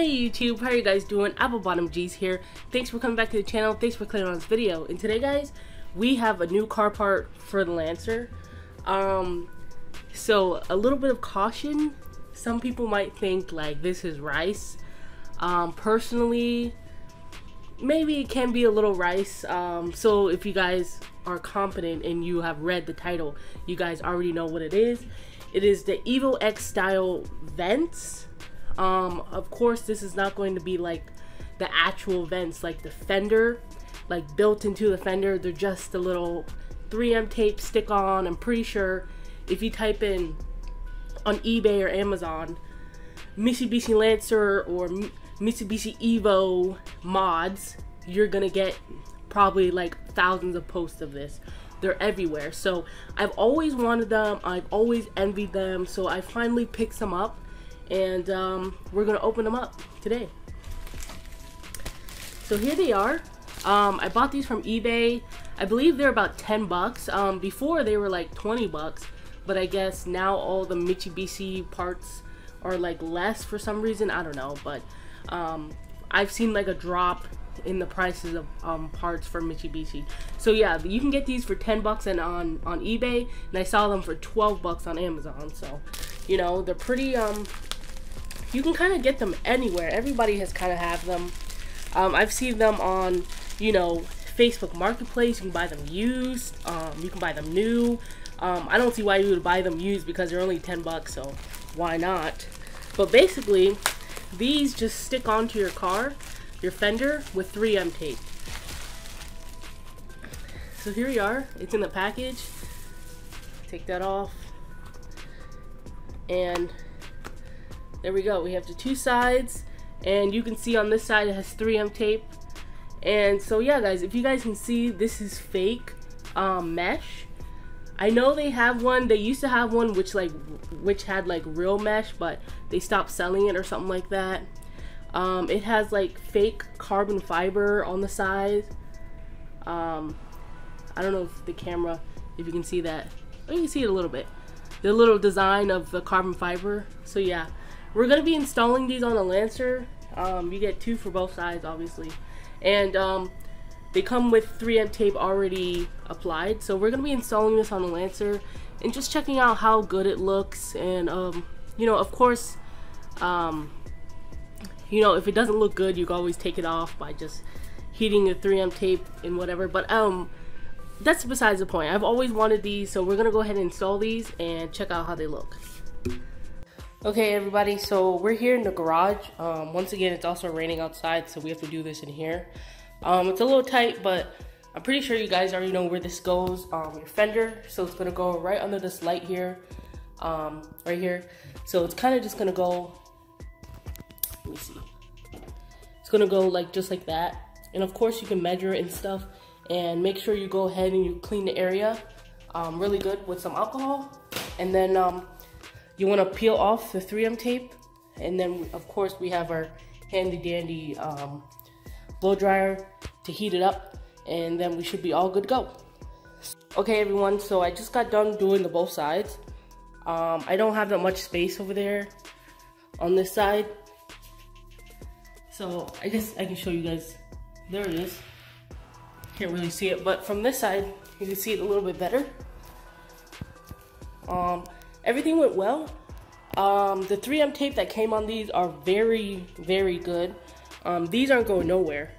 Hey YouTube, how are you guys doing? Applebottemgs here. Thanks for coming back to the channel. Thanks for clicking on this video. And today, guys, we have a new car part for the Lancer. So a little bit of caution. Some people might think like this is rice. Personally, maybe it can be a little rice. So if you guys are confident and you have read the title, you guys already know what it is. It is the Evo X style vents. Of course, this is not going to be like the actual vents, like the Fender, like built into the Fender. They're just a little 3M tape stick on. I'm pretty sure if you type in on eBay or Amazon, Mitsubishi Lancer or Mitsubishi Evo mods, you're gonna get probably like thousands of posts of this. They're everywhere. So I've always wanted them. I've always envied them. So I finally picked some up. And we're gonna open them up today. So here they are. I bought these from eBay. I believe they're about 10 bucks. Before they were like 20 bucks, but I guess now all the Mitsubishi parts are like less for some reason. I don't know, but I've seen like a drop in the prices of parts for Mitsubishi. So yeah, you can get these for 10 bucks and on eBay, and I saw them for 12 bucks on Amazon. So, you know, they're pretty you can kind of get them anywhere. Everybody has kind of have them. I've seen them on, you know, Facebook Marketplace. You can buy them used. You can buy them new. I don't see why you would buy them used because they're only 10 bucks, so why not? But basically, these just stick onto your car, your Fender, with 3M tape. So here we are. It's in the package. Take that off. And there we go. We have the two sides, and you can see on this side it has 3M tape. And so yeah, guys, if you guys can see, this is fake mesh. I know they have one. They used to have one which had like real mesh, but they stopped selling it or something like that. It has like fake carbon fiber on the side. I don't know if the camera, if you can see that. Oh, you can see it a little bit. The little design of the carbon fiber. So yeah. We're going to be installing these on the Lancer. You get two for both sides, obviously. And they come with 3M tape already applied. So we're going to be installing this on the Lancer and just checking out how good it looks. And, you know, of course, you know, if it doesn't look good, you can always take it off by just heating the 3M tape and whatever. But that's besides the point. I've always wanted these, so we're going to go ahead and install these and check out how they look. Okay everybody, so we're here in the garage. Once again, it's also raining outside, so we have to do this in here. It's a little tight, but I'm pretty sure you guys already know where this goes. Your Fender, so it's gonna go right under this light here, right here. So it's kind of just gonna go, let me see. It's gonna go like just like that. And of course you can measure it and stuff, and make sure you go ahead and you clean the area really good with some alcohol. And then you want to peel off the 3M tape, and then of course we have our handy dandy blow dryer to heat it up, and then we should be all good to go. Okay everyone, so I just got done doing the both sides. I don't have that much space over there on this side, so I guess I can show you guys. There it is. Can't really see it, but from this side you can see it a little bit better. Everything went well. The 3M tape that came on these are very, very good. These aren't going nowhere.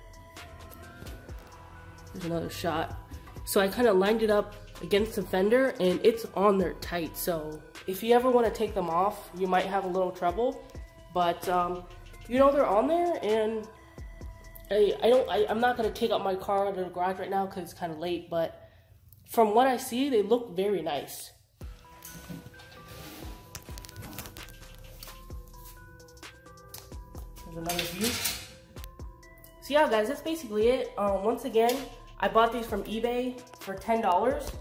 There's another shot. So I kind of lined it up against the Fender, and it's on there tight. So if you ever want to take them off, you might have a little trouble. But you know, they're on there, and I'm not gonna take out my car out of the garage right now because it's kind of late. But from what I see, they look very nice. Another view. So yeah guys, that's basically it. Once again, I bought these from eBay for $10.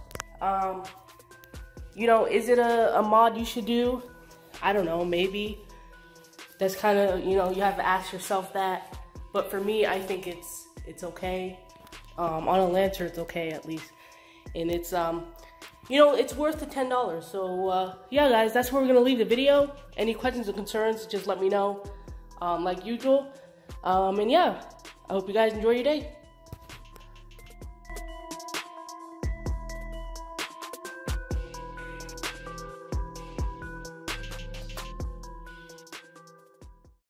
You know, is it a mod you should do? I don't know, maybe. That's kind of, you know, you have to ask yourself that. But for me, I think it's okay. On a Lancer, it's okay at least. And it's you know, it's worth the $10. So yeah guys, that's where we're gonna leave the video. Any questions or concerns, just let me know. like usual. And yeah, I hope you guys enjoy your day.